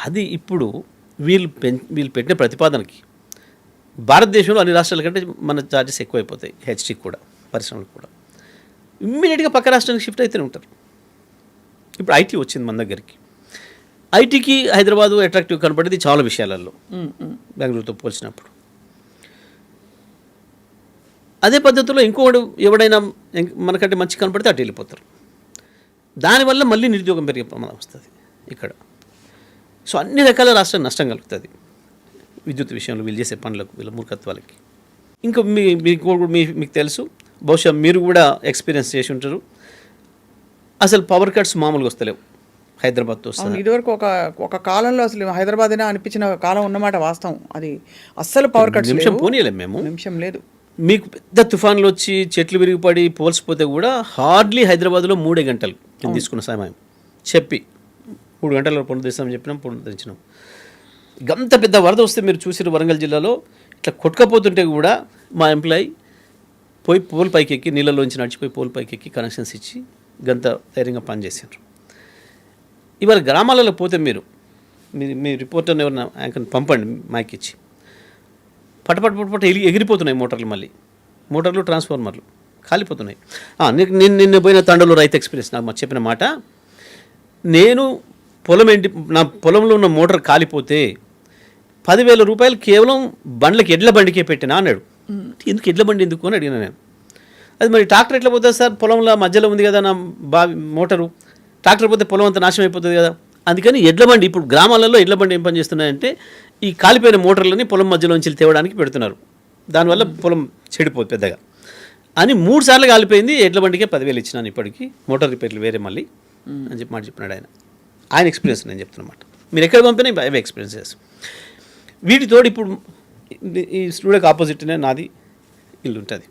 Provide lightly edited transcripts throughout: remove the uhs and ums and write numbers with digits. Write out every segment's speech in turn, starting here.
అది ఇప్పుడు వీళ్ళు పెట్టిన ప్రతిపాదనకి భారతదేశంలో అన్ని రాష్ట్రాల కంటే మన ఛార్జెస్ ఎక్కువైపోతాయి. హెచ్టీ కూడా, పరిశ్రమలు కూడా ఇమ్మీడియట్గా పక్క రాష్ట్రానికి షిఫ్ట్ అయితేనే ఉంటారు. ఇప్పుడు ఐటీ వచ్చింది మన దగ్గరికి. ఐటీకి హైదరాబాదు అట్రాక్టివ్ కనపడేది చాలా విషయాలలో బెంగళూరుతో పోల్చినప్పుడు. అదే పద్ధతిలో ఇంకోటి ఎవడైనా మనకంటే మంచి కనపడితే అటు వెళ్ళిపోతారు. దానివల్ల మళ్ళీ నిరుద్యోగం పెరిగే ప్రమాదం వస్తుంది ఇక్కడ. సో అన్ని రకాల రాష్ట్రానికి నష్టం కలుగుతుంది విద్యుత్ విషయంలో వీళ్ళు చేసే పనులకు, వీళ్ళ మూర్ఖత్వాలకి. ఇంకా మీకు తెలుసు, బహుశా మీరు కూడా ఎక్స్పీరియన్స్ చేసి ఉంటారు, అసలు పవర్ కట్స్ మామూలుగా వస్తలేవు హైదరాబాద్తో. ఇదివరకు ఒక కాలంలో అసలు హైదరాబాద్నే అనిపించిన కాలం ఉన్నమాట వాస్తవం. అది అస్సలు పవర్ కట్స్ నిమిషం పోనీయలేము మేము, నిమిషం లేదు. మీకు పెద్ద తుఫాన్లు వచ్చి చెట్లు విరిగిపడి పోల్చిపోతే కూడా హార్డ్లీ హైదరాబాద్లో 3 గంటలు తీసుకున్న సమయం చెప్పి 3 గంటల పునరుద్ధరిస్తామని చెప్పినాం, పునరుద్ధరించినాం. గంత పెద్ద వరద వస్తే మీరు చూసిన వరంగల్ జిల్లాలో ఇట్లా కొట్టుకపోతుంటే కూడా మా ఎంప్లాయీ పోయి పోల్ పైకి ఎక్కి నీళ్ళలోంచి నడిచిపోయి పోల్ పైకి ఎక్కి కనెక్షన్స్ ఇచ్చి గంత ధైర్యంగా పనిచేసారు. ఇవాళ గ్రామాలలో పోతే మీ రిపోర్టర్ని ఎవరైనా యాంకర్ని పంపండి మైక్ ఇచ్చి, పటపట ఎగిరిపోతున్నాయి మోటార్లు, మళ్ళీ మోటార్లు ట్రాన్స్ఫార్మర్లు కాలిపోతున్నాయి. నిన్న పోయిన తండలో రైతు ఎక్స్పీరియన్స్ నాకు చెప్పిన మాట, నేను నా పొలంలో ఉన్న మోటార్ కాలిపోతే 10,000 రూపాయలు కేవలం ఎడ్ల బండికే పెట్టినా అన్నాడు. ఎందుకు ఎడ్ల బండి ఎందుకు అని అడిగినా నేను. అది మరి ట్రాక్టర్ ఎట్లా పోతుంది సార్, పొలంలో మధ్యలో ఉంది కదా నా మోటారు, ట్రాక్టర్ పోతే పొలం అంతా నాశనం అయిపోతుంది కదా, అందుకని ఎడ్ల బండి. ఇప్పుడు గ్రామాలలో ఎడ్ల బండి ఏం పని చేస్తున్నాయంటే ఈ కాలిపోయిన మోటార్లని పొలం మధ్యలోంచి తేవడానికి పెడుతున్నారు, దానివల్ల పొలం చెడిపోదు పెద్దగా అని 3 సార్లు కాలిపోయింది. ఎడ్ల బండికే 10,000 ఇచ్చినాను ఇప్పటికి, మోటార్ రిపేర్లు వేరే మళ్ళీ అని చెప్పి మాట చెప్పినాడు ఆయన ఎక్స్పీరియన్స్ నేను చెప్తున్నమాట. మీరు ఎక్కడ పంపినా అవే ఎక్స్పీరియన్సెస్. వీటితోడు ఇప్పుడు ఈ స్టూడియోకి ఆపోజిట్నే నాది ఇల్లు ఉంటుంది.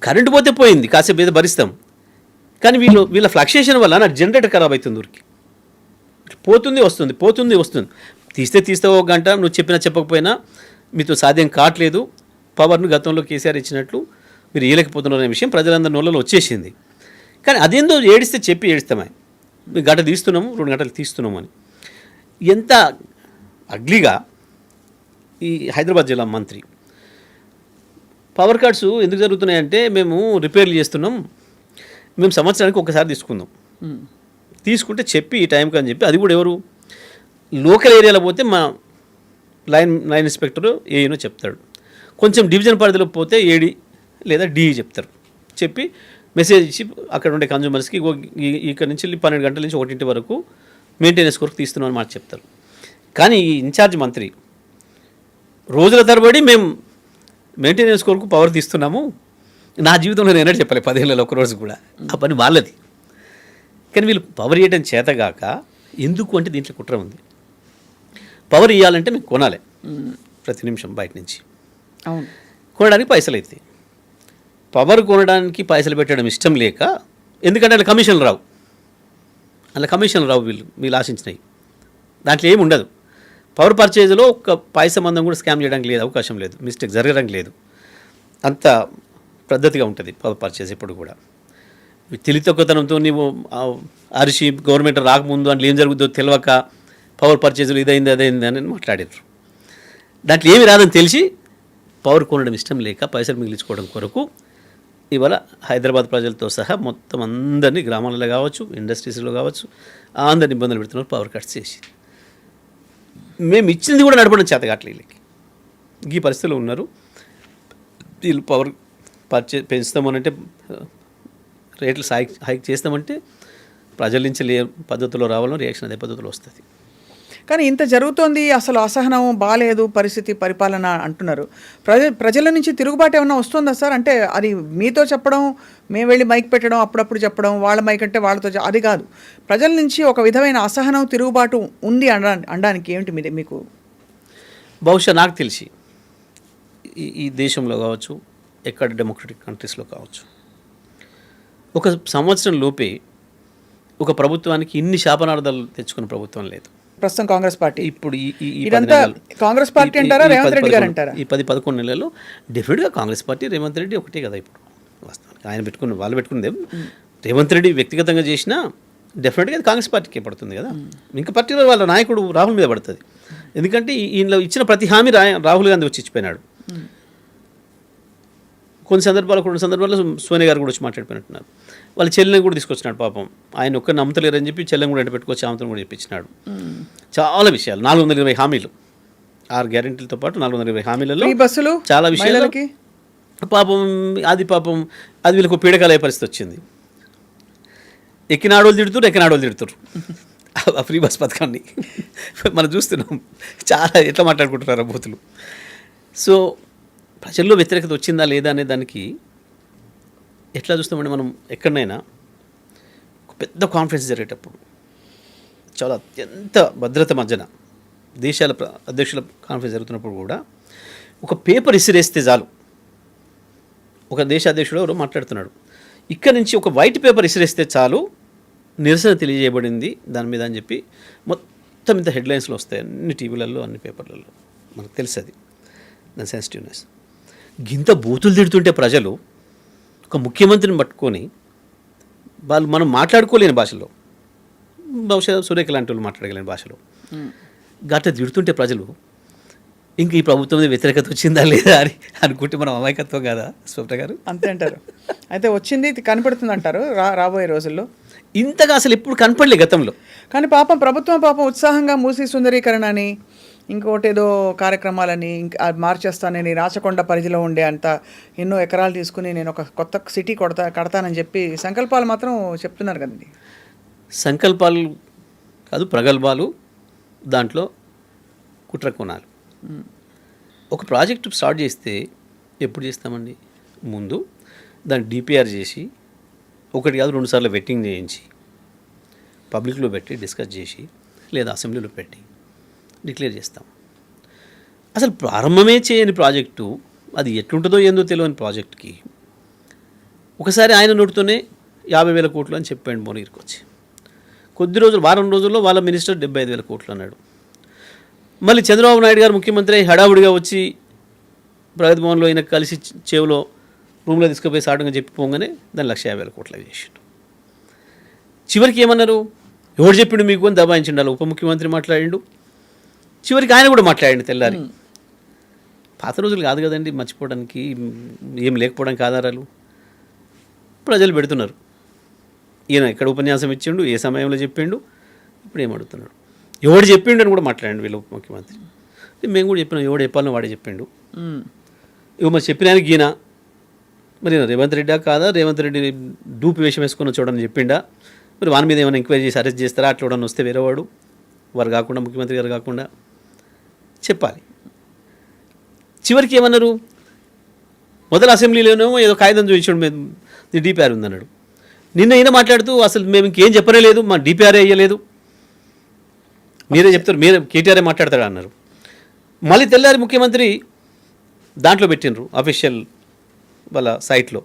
కరెంటు పోతే పోయింది, కాసేపు ఏదో భరిస్తాం, కానీ వీళ్ళ ఫ్లక్చుయేషన్ వల్ల నా జనరేటర్ ఖరాబ్ అవుతుంది. ఊరికి పోతుంది వస్తుంది, పోతుంది వస్తుంది. తీస్తే 1 గంట, నువ్వు చెప్పకపోయినా మీతో సాధ్యం కావట్లేదు. పవర్ను గతంలో కేసీఆర్ ఇచ్చినట్లు మీరు ఇవ్వలేకపోతున్నారనే విషయం ప్రజలందరి నోళ్ళలో వచ్చేసింది. కానీ అదేందో ఏడిస్తామే, గంట తీస్తున్నాము, 2 గంటలు తీస్తున్నాము అని. ఎంత అగ్లీగా ఈ హైదరాబాద్ జిల్లా మంత్రి, పవర్ కట్స్ ఎందుకు జరుగుతున్నాయంటే మేము రిపేర్లు చేస్తున్నాం, మేము సంవత్సరానికి ఒకసారి తీసుకుంటే చెప్పి ఈ టైంకి అని చెప్పి, అది కూడా ఎవరు లోకల్ ఏరియాలో పోతే మా లైన్ ఇన్స్పెక్టర్ ఏఈనో చెప్తాడు, కొంచెం డివిజన్ పరిధిలో పోతే ఏడి లేదా డిఈ చెప్తారు. చెప్పి మెసేజ్ ఇచ్చి అక్కడ ఉండే కన్జ్యూమర్స్కి ఇక్కడ నుంచి 12 గంటల నుంచి 1 వరకు మెయింటెనెన్స్ కొరకు తీస్తున్నాం అని మాట చెప్తారు. కానీ ఈ ఇన్ఛార్జ్ మంత్రి రోజుల తరబడి మేము మెయింటెనెన్స్ కొరకు పవర్ తీస్తున్నాము, నా జీవితంలో నేనే చెప్పలే 10 ఏళ్ళలో ఒక రోజు కూడా, ఆ పని వాళ్ళది. కానీ వీళ్ళు పవర్ ఇవ్వడం చేతగాక ఎందుకు అంటే దీంట్లో కుట్ర ఉంది. పవర్ ఇవ్వాలంటే మేము కొనాలి ప్రతి నిమిషం బయట నుంచి, కొనడానికి పైసలు అవుతాయి. పవర్ కొనడానికి పైసలు పెట్టడం ఇష్టం లేక, ఎందుకంటే అలా కమిషన్లు రావు, వీళ్ళు ఆశించినవి దాంట్లో ఏమి ఉండదు. పవర్ పర్చేజ్లో ఒక్క పైసా మందం కూడా స్కామ్ చేయడానికి లేదు, అవకాశం లేదు, మిస్టేక్ జరగడానికి లేదు. అంత పద్ధతిగా ఉంటుంది పవర్ పర్చేజ్ ఎప్పుడు కూడా. తెలితొక్కతనంతో నీవు అరిసి గవర్నమెంట్ రాకముందు అంటే ఏం జరుగుతుందో తెలియక పవర్ పర్చేజ్లు ఇదైంది అని మాట్లాడారు. దాంట్లో ఏమి రాదని తెలిసి పవర్ కొనడం ఇష్టం లేక పైసలు మిగిలించుకోవడం కొరకు ఇవాళ హైదరాబాద్ ప్రజలతో సహా మొత్తం అందరినీ గ్రామాలలో కావచ్చు, ఇండస్ట్రీస్లో కావచ్చు, అందరిని ఇబ్బందులు పెడుతున్నారు పవర్ కట్స్ చేసి. మేము ఇచ్చింది కూడా నడపడం చేత కావట్లేదు వీళ్ళకి. ఈ పరిస్థితుల్లో ఉన్నారు వీళ్ళు. పవర్ పెంచుతామనంటే, రేట్లు హైక్ చేస్తామంటే ప్రజల నుంచి పద్ధతిలో రావాలని రియాక్షన్ అదే పద్ధతిలో వస్తుంది. కానీ ఇంత జరుగుతోంది, అసలు అసహనం బాగాలేదు పరిస్థితి, పరిపాలన అంటున్నారు. ప్రజల నుంచి తిరుగుబాటు ఏమన్నా వస్తుందా సార్? అంటే అది మీతో చెప్పడం, మేము వెళ్ళి మైక్ పెట్టడం, అప్పుడప్పుడు చెప్పడం, వాళ్ళ మైక్ అంటే వాళ్ళతో అది కాదు, ప్రజల నుంచి ఒక విధమైన అసహనం, తిరుగుబాటు ఉంది అనడానికి ఏమిటి మీకు? బహుశా నాకు తెలిసి ఈ దేశంలో కావచ్చు, ఎక్కడ డెమోక్రటిక్ కంట్రీస్లో కావచ్చు, ఒక సంవత్సరం లోపే ఒక ప్రభుత్వానికి ఇన్ని శాపనార్థాలు తెచ్చుకున్న ప్రభుత్వం లేదు ప్రస్తుతం కాంగ్రెస్ పార్టీ. ఇప్పుడు ఇదంతా కాంగ్రెస్ పార్టీ అంటారా, రేవంత్ రెడ్డి గారు అంటారా? ఈ 10-11 నెలల్లో డెఫినెట్గా కాంగ్రెస్ పార్టీ, రేవంత్ రెడ్డి ఒకటే కదా ఇప్పుడు వాస్తవానికి. వాళ్ళు పెట్టుకున్నది రేవంత్ రెడ్డి వ్యక్తిగతంగా చేసినా డెఫినెట్గా అది కాంగ్రెస్ పార్టీకే పడుతుంది కదా. ఇంకా పర్టికులర్ వాళ్ళ నాయకుడు రాహుల్ మీద పడుతుంది. ఎందుకంటే ఈయనలో ఇచ్చిన ప్రతి హామీ రాహుల్ గాంధీ వచ్చి ఇచ్చిపోయినాడు. కొన్ని సందర్భాల్లో సోనియా గారు కూడా వచ్చి మాట్లాడిపోయినట్టున్నారు. వాళ్ళ చెల్లెని కూడా తీసుకొచ్చినాడు పాపం. ఆయన ఒక్కరిని నమ్మతలేరని చెప్పి చెల్లెని కూడా పెట్టుకొచ్చి ఆమెతో కూడా చెప్పించినాడు. చాలా విషయాలు 420 హామీలు, 6 గ్యారెంటీలతో పాటు 420 హామీలలో బస్సులు చాలా విషయాలు పాపం అది వీళ్ళకు పీడకాలయ్యే పరిస్థితి వచ్చింది. ఎక్కిన ఆడోళ్ళు తిడుతురు ఆ ఫ్రీ బస్ పథకాన్ని మనం చూస్తున్నాం. చాలా ఎట్లా మాట్లాడుకుంటున్నారు బూతులు. సో ప్రజల్లో వ్యతిరేకత వచ్చిందా లేదా అనే దానికి ఎట్లా చూస్తామంటే మనం ఎక్కడైనా ఒక పెద్ద కాన్ఫరెన్స్ జరిగేటప్పుడు చాలా అత్యంత భద్రత మధ్యన దేశాల అధ్యక్షుల కాన్ఫరెన్స్ జరుగుతున్నప్పుడు కూడా ఒక పేపర్ ఇసిరేస్తే చాలు, ఒక దేశ అధ్యక్షుడు ఎవరో మాట్లాడుతున్నాడు, ఇక్కడ నుంచి ఒక వైట్ పేపర్ ఇసిరేస్తే చాలు నిరసన తెలియజేయబడింది దాని మీద అని చెప్పి మొత్తం ఇంత హెడ్లైన్స్లో వస్తాయి అన్ని టీవీలలో అన్ని పేపర్లలో. మనకు తెలుసు అది దాని సెన్సిటివ్నెస్. గింత బూతులు తిడుతుంటే ప్రజలు ఒక ముఖ్యమంత్రిని పట్టుకొని మనం మాట్లాడుకోలేని భాషలో, బహుశా సురేఖ లాంటి వాళ్ళు మాట్లాడగలేని భాషలో గట్ట తిడుతుంటే ప్రజలు ఇంక ఈ ప్రభుత్వం మీద వ్యతిరేకత వచ్చిందా లేదా అని అనుకుంటే మనం అమాయకత్వం కాదా స్వప్న గారు? అంతే అంటారు. అయితే వచ్చింది కనపడుతుంది అంటారు రాబోయే రోజుల్లో. ఇంతగా అసలు ఎప్పుడు కనపడలే గతంలో. కానీ ప్రభుత్వం ఉత్సాహంగా మూసీ సుందరీకరణ అని ఇంకోటి ఏదో కార్యక్రమాలని ఇంకా మార్చేస్తానని రాచకొండ పరిధిలో ఉండే అంత ఎన్నో ఎకరాలు తీసుకుని నేను ఒక కొత్త సిటీ కడతానని చెప్పి సంకల్పాలు మాత్రం చెప్తున్నారు కదండి. సంకల్పాలు కాదు, ప్రగల్భాలు, దాంట్లో కుట్ర కోణాలు. ఒక ప్రాజెక్టు స్టార్ట్ చేస్తే ఎప్పుడు చేస్తామండి? ముందు దాన్ని డిపిఆర్ చేసి 1 కాదు 2 సార్లు వెట్టింగ్ చేయించి పబ్లిక్లో పెట్టి డిస్కస్ చేసి లేదా అసెంబ్లీలో పెట్టి డిక్లేర్ చేస్తాం. అసలు ప్రారంభమే చేయని ప్రాజెక్టు అది ఎట్లుంటుందో ఏందో తెలియని ప్రాజెక్ట్కి ఒకసారి ఆయన నోటితోనే 50,000 కోట్లు అని చెప్పాడు భువనగిరికి వచ్చి. కొద్ది రోజులు, వారం రోజుల్లో వాళ్ళ మినిస్టర్ 75,000 కోట్లు అన్నాడు. మళ్ళీ చంద్రబాబు నాయుడు గారు ముఖ్యమంత్రి హడావుడిగా వచ్చి ప్రగతి భవన్లో ఆయన కలిసి చెవులో రూమ్లో తీసుకుపోయి సాటంగా చెప్పిపోగానే దాన్ని 150,000 కోట్లు చేసిండు. చివరికి ఏమన్నారు? ఎవరు చెప్పిండు మీకు అని దబాయించిండు. అలా ఉప ముఖ్యమంత్రి మాట్లాడిండు, చివరికి ఆయన కూడా మాట్లాడండి తెల్లారి. పాత రోజులు కాదు కదండి మర్చిపోవడానికి, ఏం లేకపోవడానికి ఆధారాలు ప్రజలు పెడుతున్నారు. ఈయన ఎక్కడ ఉపన్యాసం ఇచ్చిండు, ఏ సమయంలో చెప్పిండు, ఇప్పుడు ఏం అడుగుతున్నాడు, ఎవడు చెప్పిండు అని కూడా మాట్లాడండి వీళ్ళు ఉప ముఖ్యమంత్రి. మేము కూడా చెప్పినాం, ఎవడు చెప్పాలని వాడే చెప్పిండు. ఇవి మరి చెప్పిన ఆయన గీనా మరి రేవంత్ రెడ్డా కాదా, రేవంత్ రెడ్డి డూపు వేషం వేసుకొని చూడని చెప్పిండా, మరి వాని మీద ఏమైనా ఎంక్వైరీ చేసి అరెస్ట్ చేస్తారా, అట్లా కూడా వస్తే వేరేవాడు వారు కాకుండా ముఖ్యమంత్రి గారు కాకుండా చెప్పాలి. చివరికి ఏమన్నారు? మొదటి అసెంబ్లీలోనేమో ఏదో కాగితం చూపించాడు, మేము డిపిఆర్ ఉందన్నాడు. నిన్న ఈయన మాట్లాడుతూ అసలు మేము ఇంకేం చెప్పనే లేదు, మా డిపిఆర్ఏ అయ్యలేదు, మీరే చెప్తారు, మీరే కేటీఆర్ఏ మాట్లాడతాడు అన్నారు. మళ్ళీ తెల్లారి ముఖ్యమంత్రి దాంట్లో పెట్టినరు అఫీషియల్ వాళ్ళ సైట్లో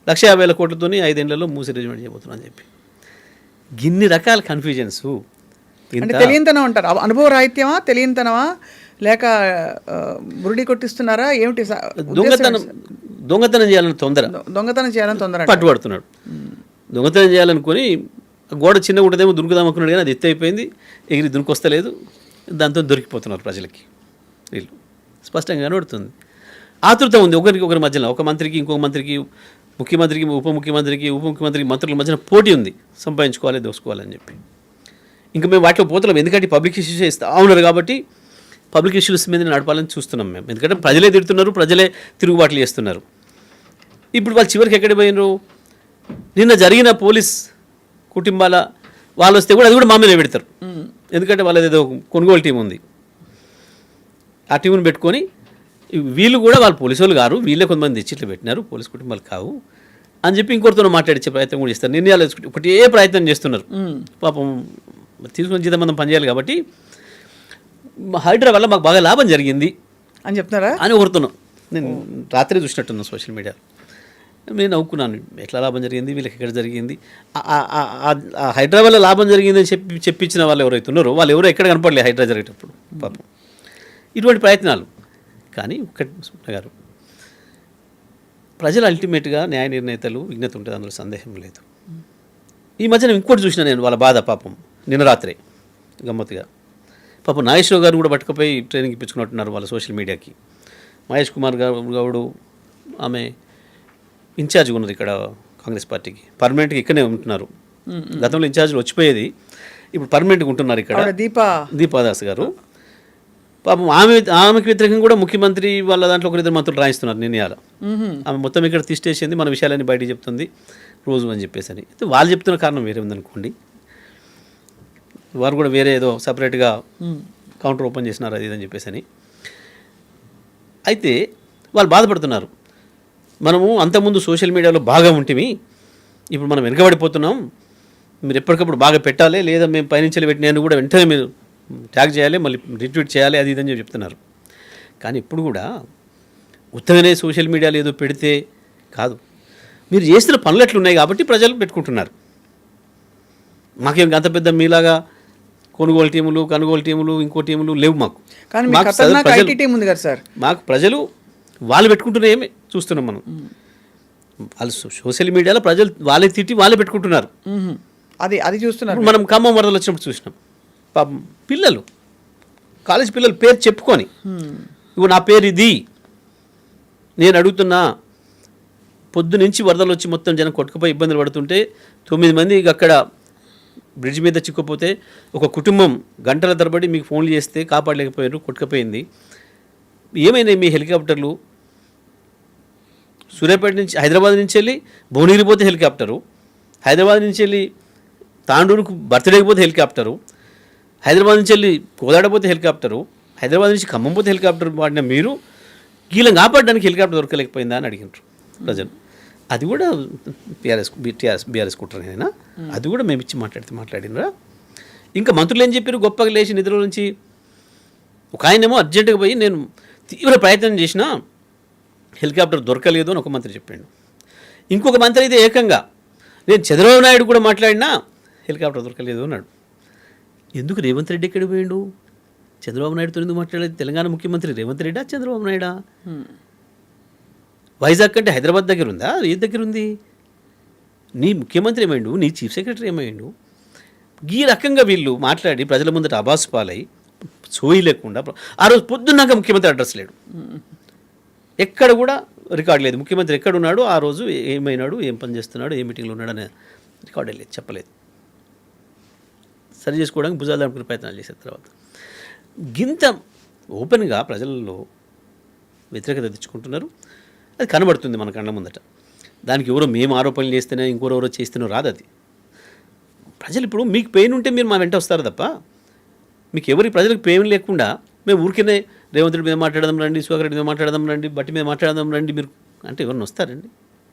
150,000 కోట్లతో 5 ఏళ్లలో మూసి రిజర్మెంట్ చేయబోతున్నా అని చెప్పి. గిన్ని రకాల కన్ఫ్యూజన్స్. తెలియనితనం అంటారు, అనుభవ రాహిత్యమా, తెలియనితనమా, లేక బురుడి కొట్టిస్తున్నారా ఏమిటి? దొంగతనం చేయాలని తొందర పట్టుబడుతున్నాడు. దొంగతనం చేయాలనుకొని గోడ చిన్నగా ఉంటుందేమో దునుకుదామనుకున్నాడు, కానీ అది ఎత్తి అయిపోయింది, ఎగిరి దునుకొస్తలేదు, దాంతో దొరికిపోతున్నారు ప్రజలకి. వీళ్ళు స్పష్టంగా కనబడుతుంది. ఆతృత ఉంది ఒకరి మధ్యలో, ఒక మంత్రికి ఇంకొక మంత్రికి, ముఖ్యమంత్రికి ఉప ముఖ్యమంత్రికి మంత్రుల మధ్యన పోటీ ఉంది, సంపాదించుకోవాలి దోసుకోవాలని చెప్పి. ఇంకా మేము వాటిలో పోతున్నాం, ఎందుకంటే పబ్లిక్ ఇష్యూస్ ఇస్తా ఉన్నారు కాబట్టి పబ్లిక్ ఇష్యూస్ మీద నడపాలని చూస్తున్నాం మేము. ఎందుకంటే ప్రజలే తిడుతున్నారు, ప్రజలే తిరుగుబాట్లు చేస్తున్నారు. ఇప్పుడు వాళ్ళు చివరికి ఎక్కడ పోయినరు? నిన్న జరిగిన పోలీస్ కుటుంబాల వాళ్ళు వస్తే కూడా అది కూడా మా మీద పెడతారు. ఎందుకంటే వాళ్ళది ఏదో కొనుగోలు టీం ఉంది, ఆ టీంని పెట్టుకొని వీళ్ళు కూడా వాళ్ళు పోలీసు వాళ్ళు కారు, వీళ్ళే కొంతమంది తెచ్చిట్లు పెట్టినారు, పోలీసు కుటుంబాలు కావు అని చెప్పి ఇంకొకరితో మాట్లాడించే ప్రయత్నం కూడా చేస్తారు. నిర్ణయాలు ఒకటే ప్రయత్నం చేస్తున్నారు. పాపం తీసుకొని జీతం మనం పనిచేయాలి కాబట్టి హైడ్రా వల్ల మాకు బాగా లాభం జరిగింది అని చెప్తున్నారా అని ఒకరుతున్నాం. నేను రాత్రి చూసినట్టున్నాను సోషల్ మీడియాలో. నేను నవ్వుకున్నాను, ఎట్లా లాభం జరిగింది, వీళ్ళకి ఎక్కడ జరిగింది, ఆ హైడ్రా వల్ల లాభం జరిగిందని చెప్పించిన వాళ్ళు ఎవరైతే ఉన్నారో వాళ్ళు ఎవరో ఎక్కడ కనపడలేదు హైడ్రా జరిగేటప్పుడు. పాపం ఇటువంటి ప్రయత్నాలు. కానీ ఒకటి సుప్న గారు, ప్రజలు అల్టిమేట్గా న్యాయ నిర్ణేతలు విజ్ఞత ఉంటుంది, అందులో సందేహం లేదు. ఈ మధ్యన ఇంకోటి చూసిన నేను వాళ్ళ బాధ పాపం నిన్న రాత్రే గమ్మత్తుగా పాపం నాగేశ్వరరావు గారిని కూడా పట్టుకుపోయి ట్రైనింగ్ ఇప్పించుకున్నట్టున్నారు వాళ్ళ సోషల్ మీడియాకి. మహేష్ కుమార్ గౌడు ఆమె ఇన్ఛార్జ్గా ఉన్నారు ఇక్కడ కాంగ్రెస్ పార్టీకి, పర్మనెంట్గా ఇక్కడనే ఉంటున్నారు. గతంలో ఇన్ఛార్జ్లు వచ్చిపోయేది, ఇప్పుడు పర్మనెంట్గా ఉంటున్నారు ఇక్కడ. దీపాదాస్ గారు పాపం ఆమెకు వ్యతిరేకంగా కూడా ముఖ్యమంత్రి వాళ్ళ దాంట్లో ఒకరిద్దరు మంత్రులు రాయిస్తున్నారు నిర్ణయాలు. ఆమె మొత్తం ఇక్కడ తీసేసింది, మన విషయాలన్నీ బయటికి చెప్తుంది రోజు అని చెప్పేసి అని. అయితే వాళ్ళు చెప్తున్న కారణం వేరే ఉందనుకోండి, వారు కూడా వేరే ఏదో సపరేట్గా కౌంటర్ ఓపెన్ చేసినారు అది ఇదని చెప్పేసి అని. అయితే వాళ్ళు బాధపడుతున్నారు, మనము అంతకుముందు సోషల్ మీడియాలో బాగా ఉంటిమి, ఇప్పుడు మనం వెనకబడిపోతున్నాం, మీరు ఎప్పటికప్పుడు బాగా పెట్టాలి, లేదా మేము పైనుంచి పెట్టినాను కూడా వెంటనే మీరు ట్యాగ్ చేయాలి, మళ్ళీ రిట్వీట్ చేయాలి అది ఇదని చెప్తున్నారు. కానీ ఇప్పుడు కూడా ఉత్తగానే సోషల్ మీడియాలో ఏదో పెడితే కాదు, మీరు చేసిన పనులు ఎట్లున్నాయి కాబట్టి ప్రజలు పెట్టుకుంటున్నారు. మాకేం అంత పెద్ద మీలాగా కొనుగోలు టీములు ఇంకో టీములు లేవు మాకు. మాకు ప్రజలు వాళ్ళు పెట్టుకుంటున్నాయేమే చూస్తున్నాం మనం. వాళ్ళు సోషల్ మీడియాలో ప్రజలు వాళ్ళే తిట్టి వాళ్ళే పెట్టుకుంటున్నారు. అది చూస్తున్నారు. మనం ఖమ్మం వరదలు వచ్చినప్పుడు చూసినాం, పాపం పిల్లలు కాలేజ్ పిల్లలు పేరు చెప్పుకొని, ఇగో నా పేరు ఇది, నేను అడుగుతున్నా, పొద్దు నుంచి వరదలు వచ్చి మొత్తం జనం కొట్టుకుపోయి ఇబ్బందులు పడుతుంటే 9 మంది అక్కడ బ్రిడ్జ్ మీద చిక్కుపోతే ఒక కుటుంబం గంటల తరబడి మీకు ఫోన్లు చేస్తే కాపాడలేకపోయారు, కొట్టుకుపోయింది. ఏమైనా మీ హెలికాప్టర్లు సూర్యాపేట నుంచి హైదరాబాద్ నుంచి వెళ్ళి భువనగిరి పోతే హెలికాప్టరు, హైదరాబాద్ నుంచి వెళ్ళి తాండూరుకు బర్త్డేకి పోతే హెలికాప్టరు, హైదరాబాద్ నుంచి వెళ్ళి కోదాడ పోతే హెలికాప్టరు, హైదరాబాద్ నుంచి ఖమ్మం పోతే హెలికాప్టర్ వాడిన మీరు గీలం కాపాడడానికి హెలికాప్టర్ దొరకలేకపోయిందా అని అడిగినారు ప్రజలు. అది కూడా బీఆర్ఎస్ కుట్రనైనా అది కూడా మేము ఇచ్చి మాట్లాడినరా. ఇంకా మంత్రులు ఏం చెప్పారు, గొప్పగా లేచి నిధుల నుంచి ఒక ఆయనేమో అర్జెంటుగా పోయి నేను తీవ్ర ప్రయత్నం చేసినా హెలికాప్టర్ దొరకలేదు అని ఒక మంత్రి చెప్పాడు. ఇంకొక మంత్రి అయితే ఏకంగా నేను చంద్రబాబు నాయుడు కూడా మాట్లాడినా హెలికాప్టర్ దొరకలేదు అన్నాడు. ఎందుకు రేవంత్ రెడ్డి ఎక్కడ పోయిండు? చంద్రబాబు నాయుడుతో ఎందుకు మాట్లాడలేదు? తెలంగాణ ముఖ్యమంత్రి రేవంత్ రెడ్డా చంద్రబాబు నాయుడా? వైజాగ్ అంటే హైదరాబాద్ దగ్గర ఉందా? ఏ దగ్గర ఉంది? నీ ముఖ్యమంత్రి ఏమైండు, నీ చీఫ్ సెక్రటరీ ఏమైండు? ఈ రకంగా వీళ్ళు మాట్లాడి ప్రజల ముందట అబాసు పాలై సోయి లేకుండా ఆ రోజు పొద్దున్నాక ముఖ్యమంత్రి అడ్రస్ లేడు, ఎక్కడ కూడా రికార్డు లేదు. ముఖ్యమంత్రి ఎక్కడున్నాడు, ఆ రోజు ఏమైనాడు, ఏం పని చేస్తున్నాడు, ఏ మీటింగ్లో ఉన్నాడు అనే రికార్డే లేదు, చెప్పలేదు. సరి చేసుకోవడానికి భుజాలు అనుకునే ప్రయత్నాలు చేసిన తర్వాత గింత ఓపెన్గా ప్రజలలో వ్యతిరేకత తెచ్చుకుంటున్నారు. అది కనబడుతుంది మన కళ్ళ ముందట. దానికి ఎవరో మేము ఆరోపణలు చేస్తేనే ఇంకోరెవరో చేస్తేనో రాదు. అది ప్రజలు ఇప్పుడు మీకు పెయిన్ ఉంటే మీరు మా వెంట వస్తారు తప్ప, మీకు ఎవరికి ప్రజలకు పెయిన్ లేకుండా మేము ఊరికనే రేవంత్ రెడ్డి మీద మాట్లాడదాం రండి, సుధాకర్ రెడ్డి మీద మాట్లాడదాం రండి, బట్టి మీద మాట్లాడదాం రండి మీరు అంటే ఎవరిని వస్తారండి?